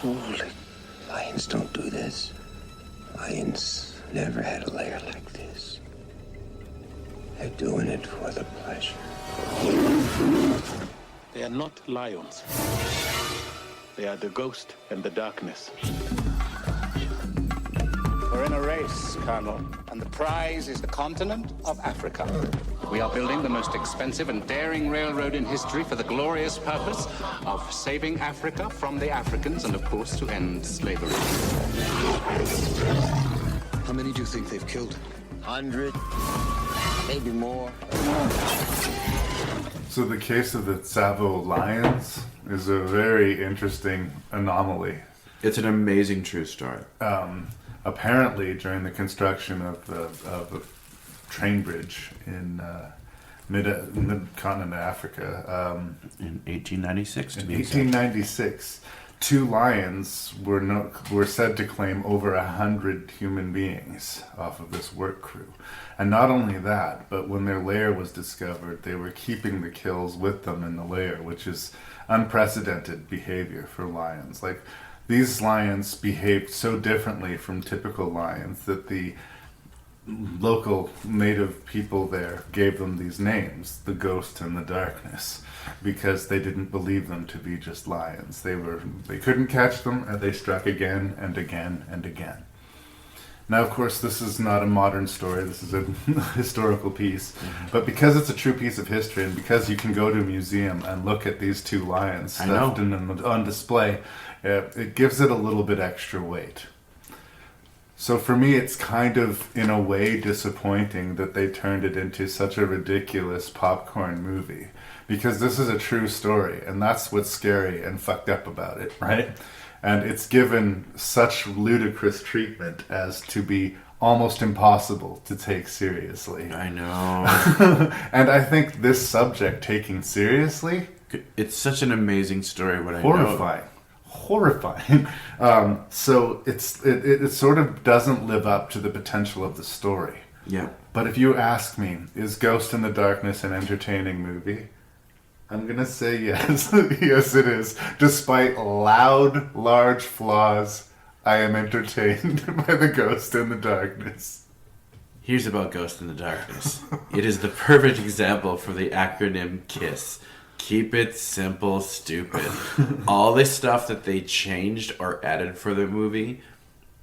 Holy, lions don't do this. Lions never had a lair like this. They're doing it for the pleasure. They are not lions. They are the ghost and the darkness. We're in a race, Colonel, and the prize is the continent of Africa. We are building the most expensive and daring railroad in history for the glorious purpose of saving Africa from the Africans and, of course, to end slavery. How many do you think they've killed? 100, maybe more. So the case of the Tsavo lions is a very interesting anomaly. It's an amazing true story. Apparently, during the construction of a train bridge in mid-continent Africa, In 1896, to be exact. 1896, two lions were said to claim over 100 human beings off of this work crew. And not only that, but when their lair was discovered, they were keeping the kills with them in the lair, which is unprecedented behavior for lions. Like, these lions behaved so differently from typical lions that the local native people there gave them these names, the ghost and the darkness, because they didn't believe them to be just lions. They couldn't catch them, and they struck again and again and again. Now, of course, this is not a modern story. This is a historical piece. But because it's a true piece of history, and because you can go to a museum and look at these two lions stuffed on display, it gives it a little bit extra weight. So for me, it's kind of, in a way, disappointing that they turned it into such a ridiculous popcorn movie. Because this is a true story, and that's what's scary and fucked up about it, right? And it's given such ludicrous treatment as to be almost impossible to take seriously. I know. And I think this subject taking seriously... It's such an amazing story. Horrifying. So it sort of doesn't live up to the potential of the story. Yeah. But if you ask me, is Ghost in the Darkness an entertaining movie? I'm going to say yes. Yes, it is. Despite loud, large flaws, I am entertained by the Ghost in the Darkness. Here's about Ghost in the Darkness. It is the perfect example for the acronym KISS. Keep it simple, stupid. All the stuff that they changed or added for the movie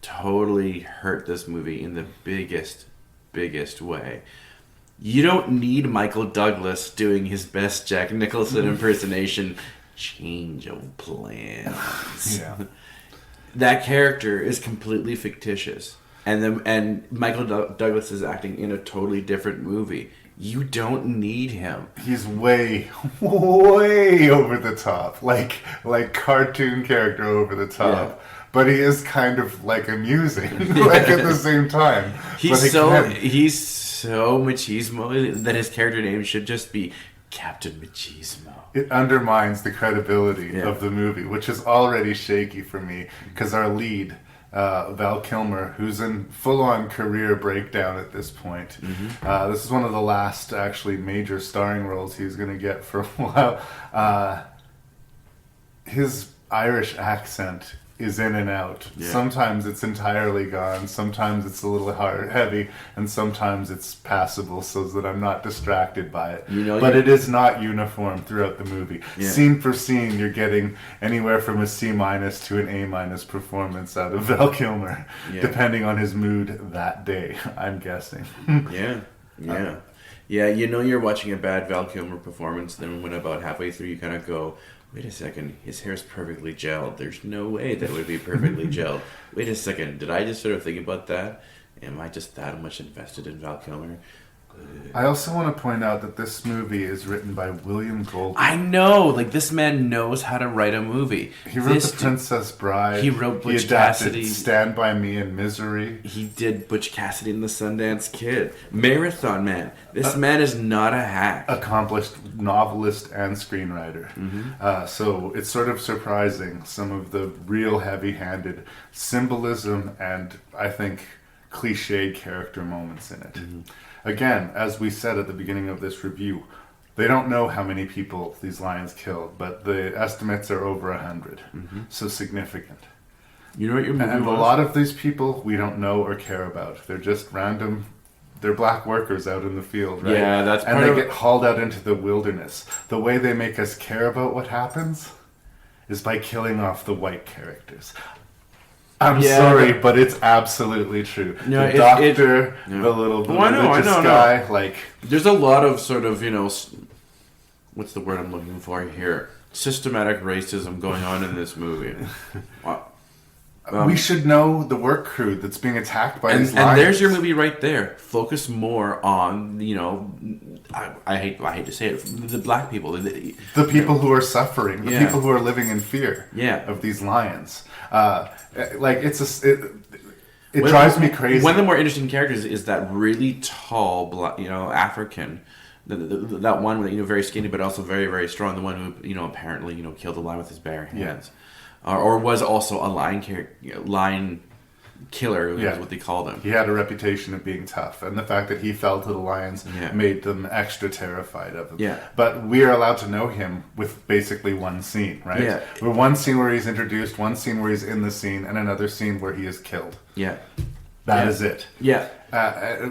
totally hurt this movie in the biggest way. You don't need Michael Douglas doing his best Jack Nicholson impersonation. Change of plans. Yeah. That character is completely fictitious. And Michael Douglas is acting in a totally different movie. You don't need him. He's way over the top. Like cartoon character over the top. Yeah. But he is kind of like amusing, like at the same time. He's so machismo that his character name should just be Captain Machismo. It undermines the credibility of the movie, which is already shaky for me, because our lead, Val Kilmer, who's in full-on career breakdown at this point. Mm-hmm. This is one of the last actually major starring roles he's going to get for a while. His Irish accent is in and out. Yeah. Sometimes it's entirely gone, sometimes it's a little heavy, and sometimes it's passable so that I'm not distracted by it. But it is not uniform throughout the movie. Yeah. Scene for scene, you're getting anywhere from a C- to an A- performance out of Val Kilmer, depending on his mood that day, I'm guessing. Yeah. You're watching a bad Val Kilmer performance, then when about halfway through you kind of go, wait a second, his hair's perfectly gelled. There's no way that would be perfectly gelled. Wait a second, did I just sort of think about that? Am I just that much invested in Val Kilmer? I also want to point out that this movie is written by William Goldman. I know! Like, this man knows how to write a movie. He wrote The Princess Bride. He wrote Butch Cassidy. Stand By Me and Misery. He did Butch Cassidy and the Sundance Kid. Marathon Man. This man is not a hack. Accomplished novelist and screenwriter. Mm-hmm. So it's sort of surprising, some of the real heavy-handed symbolism and, I think, cliched character moments in it. Mm-hmm. Again, as we said at the beginning of this review, They don't know how many people these lions killed, but the estimates are over 100. So significant. You know what your movie And was? a lot of these people we don't know or care about. They're just random. They're black workers out in the field, right? Yeah, that's and part they of- get hauled out into the wilderness. The way they make us care about what happens is by killing off the white characters. I'm Yeah, sorry, but- but it's absolutely true. No, the doctor, yeah. the little Oh, I know, religious I know. guy, like There's a lot of sort of, what's the word I'm looking for here? Systematic racism going on in this movie. we should know the work crew that's being attacked by these And lions. there's your movie right there. Focus more on, I hate to say it, the black people. The people who are suffering, the Yeah. people who are living in fear Yeah. of these lions. It drives me crazy. One of the more interesting characters is that really tall, black, African. That one, very skinny but also very, very strong. The one who, apparently, killed a lion with his bare hands, or was also a lion killer. Is what they called him. He had a reputation of being tough, and the fact that he fell to the lions made them extra terrified of him. Yeah. But we are allowed to know him with basically one scene, right? Yeah. With one scene where he's introduced, one scene where he's in the scene, and another scene where he is killed. Yeah. That is it. Yeah.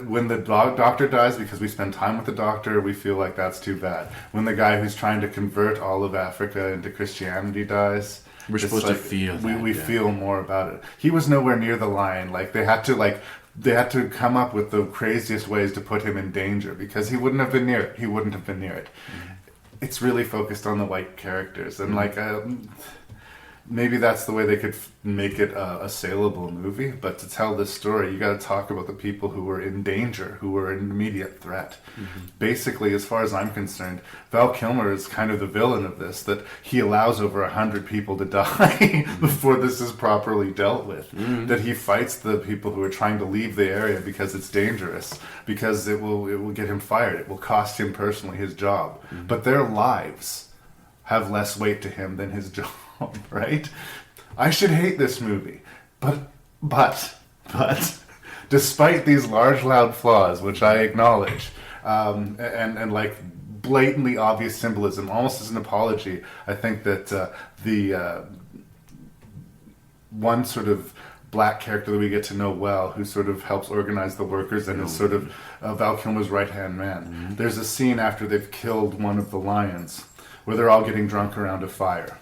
When the doctor dies, because we spend time with the doctor, we feel like that's too bad. When the guy who's trying to convert all of Africa into Christianity dies, We're it's supposed to feel that, we yeah. feel more about it. He was nowhere near the lion. They had to come up with the craziest ways to put him in danger because he wouldn't have been near it. He wouldn't have been near it. It's really focused on the white characters and maybe that's the way they could make it a saleable movie, but to tell this story, you got to talk about the people who were in danger, who were an immediate threat. Basically, as far as I'm concerned, Val Kilmer is kind of the villain of this, that he allows over 100 people to die before this is properly dealt with. That he fights the people who are trying to leave the area because it's dangerous, because it will get him fired, it will cost him personally his job. But their lives have less weight to him than his job. Right? I should hate this movie, but despite these large, loud flaws, which I acknowledge, and blatantly obvious symbolism, almost as an apology, I think that the one sort of black character that we get to know well, who sort of helps organize the workers and is sort of Val Kilmer's right-hand man. There's a scene after they've killed one of the lions where they're all getting drunk around a fire.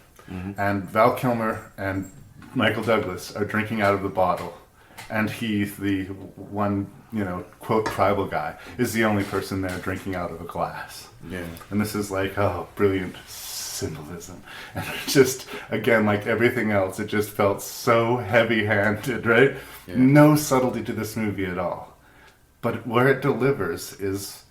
And Val Kilmer and Michael Douglas are drinking out of the bottle. And he, the one, quote, tribal guy, is the only person there drinking out of a glass. Yeah. And this is brilliant symbolism. And just, again, like everything else, it just felt so heavy-handed, right? Yeah. No subtlety to this movie at all. But where it delivers is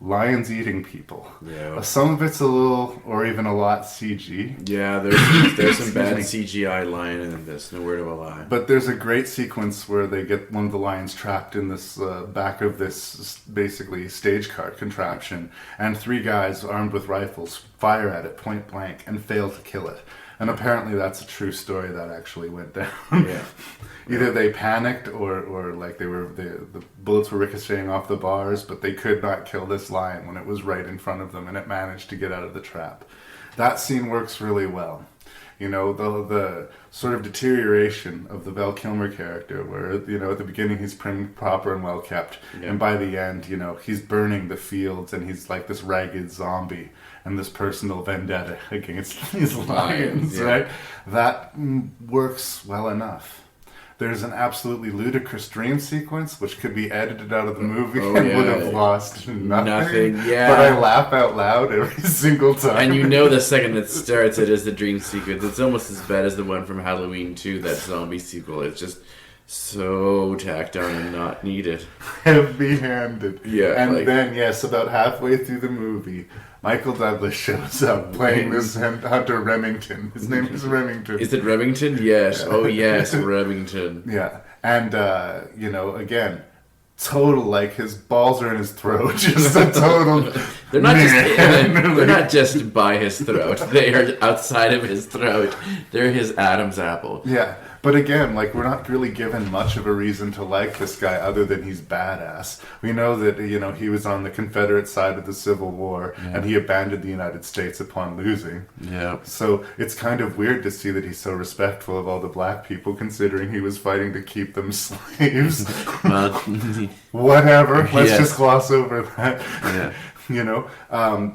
lions eating people. Yeah. Some of it's a little, or even a lot, CG. Yeah, there's some bad CGI lion in this, no word of a lie. But there's a great sequence where they get one of the lions trapped in this back of this basically stage cart contraption, and 3 guys armed with rifles fire at it point blank and fail to kill it. And apparently that's a true story that actually went down. Yeah. Either they panicked or the bullets were ricocheting off the bars, but they could not kill this lion when it was right in front of them and it managed to get out of the trap. That scene works really well. The sort of deterioration of the Val Kilmer character where, at the beginning he's prim, proper and well kept. Yeah. And by the end, he's burning the fields and he's like this ragged zombie and this personal vendetta against these lions, yeah. right? That works well enough. There's an absolutely ludicrous dream sequence which could be edited out of the movie and would have lost nothing. Yeah. But I laugh out loud every single time. And the second it starts, it is the dream sequence. It's almost as bad as the one from Halloween 2, that zombie sequel. It's just so tacked on and not needed. Heavy-handed. Yeah. And then, yes, about halfway through the movie, Michael Douglas shows up playing this Hunter Remington. His name is Remington. Is it Remington? Yes. Oh, yes, Remington. Yeah. And, again, total, his balls are in his throat. Just a total They're not just they're not just by his throat. They are outside of his throat. They're his Adam's apple. Yeah. But again, like, we're not really given much of a reason to like this guy other than he's badass. We know that, he was on the Confederate side of the Civil War, and he abandoned the United States upon losing. Yeah. So it's kind of weird to see that he's so respectful of all the black people, considering he was fighting to keep them slaves. Well, Whatever. Let's Yes. just gloss over that. Yeah.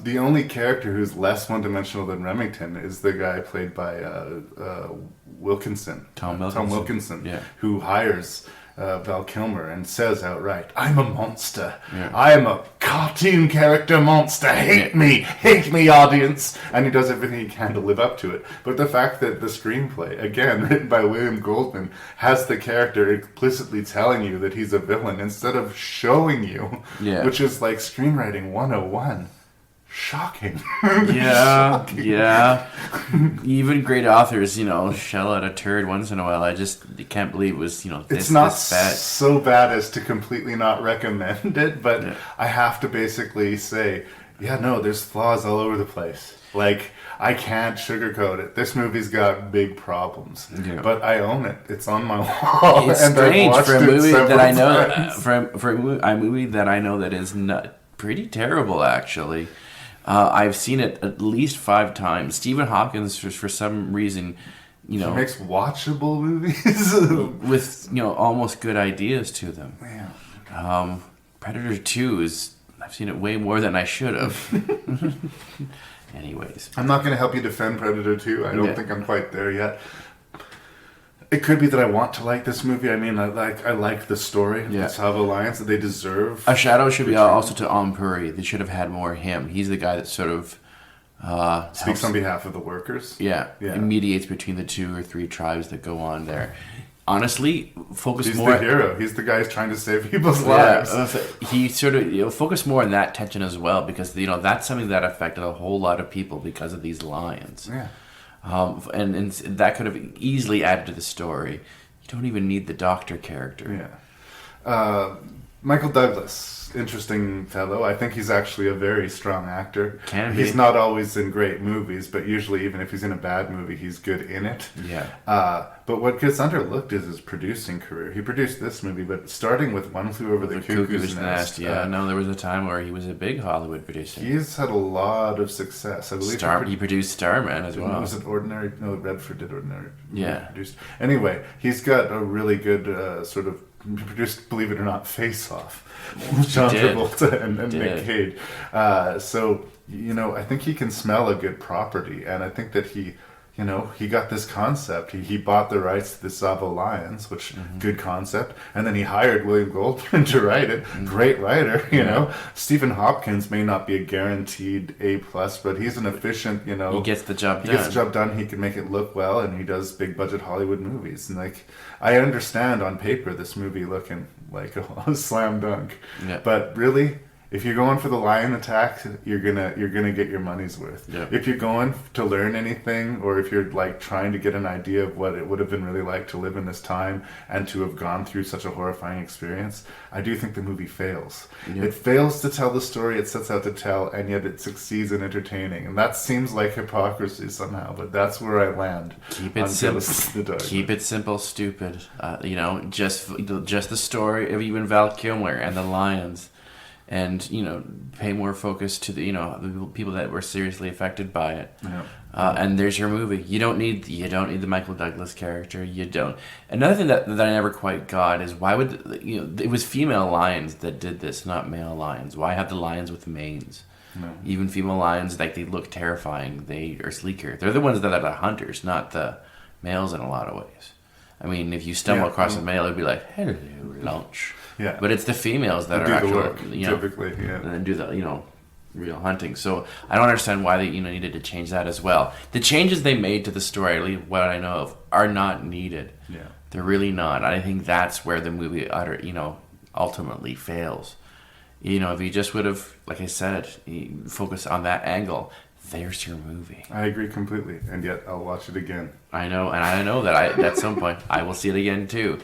The only character who's less one-dimensional than Remington is the guy played by Wilkinson. Tom Wilkinson, yeah. who hires Val Kilmer and says outright, "I'm a monster. Yeah. I am a cartoon character monster. Hate me, audience." And he does everything he can to live up to it. But the fact that the screenplay, again, written by William Goldman, has the character explicitly telling you that he's a villain instead of showing you, which is like screenwriting 101. Shocking. Yeah, yeah. Even great authors, shell out a turd once in a while. I just can't believe it was, It's not this bad. so bad as to completely not recommend it, but I have to basically say, there's flaws all over the place. Like, I can't sugarcoat it. This movie's got big problems, but I own it. It's on my wall. It's and strange for a movie that I know, times. for a movie that I know that is not pretty terrible, actually. I've seen it at least 5 times. Stephen Hawkins, for some reason, He makes watchable movies with almost good ideas to them. Man. Predator 2 I've seen it way more than I should have. Anyways, I'm not going to help you defend Predator 2. I don't think I'm quite there yet. It could be that I want to like this movie. I mean, I like the story of the Tsavo Alliance, that they deserve. a shout out should be also to Ampuri. They should have had more of him. He's the guy that sort of Speaks on behalf of the workers. Yeah, mediates between the 2 or 3 tribes that go on there. Honestly, He's the hero. He's the guy who's trying to save people's lives. He sort of focus more on that tension as well, because that's something that affected a whole lot of people because of these lions. Yeah. And that could have easily added to the story. You don't even need the doctor character. Yeah. Michael Douglas, interesting fellow. I think he's actually a very strong actor. Can be. He's not always in great movies, but usually even if he's in a bad movie, he's good in it. Yeah. But what gets underlooked is his producing career. He produced this movie, but starting with One Flew Over the Cuckoo's Nest. Yeah, there was a time where he was a big Hollywood producer. He's had a lot of success. I believe he produced Starman as well. Was it Ordinary? No, Redford did Ordinary. Yeah. Produced. Anyway, he's got a really good He produced, believe it or not, Face Off with John Travolta and Nick Cage. So, I think he can smell a good property, and I think that he got this concept. He bought the rights to the Tsavo Lions, which, good concept, and then he hired William Goldman to write it. Great writer, Stephen Hopkins may not be a guaranteed A+, but he's an efficient, He gets the job done. He gets the job done, he can make it look well, and he does big budget Hollywood movies. And, I understand on paper this movie looking like a slam dunk. Yeah. But really, if you're going for the lion attack, you're gonna get your money's worth. Yeah. If you're going to learn anything, or if you're trying to get an idea of what it would have been really like to live in this time and to have gone through such a horrifying experience, I do think the movie fails. Yeah. It fails to tell the story it sets out to tell, and yet it succeeds in entertaining. And that seems like hypocrisy somehow, but that's where I land. Keep it simple. Keep it simple, stupid. Just the story of even Val Kilmer and the lions. And pay more focus to the the people that were seriously affected by it. Yeah. And there's your movie. You don't need the Michael Douglas character. You don't. Another thing that I never quite got is why would it was female lions that did this, not male lions. Why have the lions with manes? No. Even female lions, they look terrifying. They are sleeker. They're the ones that are the hunters, not the males in a lot of ways. I mean, if you stumble across a male, it'd be like, hello, lunch. Yeah. But it's the females that do are the actually, work, typically, and then do the, real hunting. So I don't understand why they, needed to change that as well. The changes they made to the story, what I know of, are not needed. Yeah. They're really not. I think that's where the movie ultimately fails. If you just would have, like I said, focused on that angle, there's your movie. I agree completely, and yet I'll watch it again. I know, and I know that at some point I will see it again too.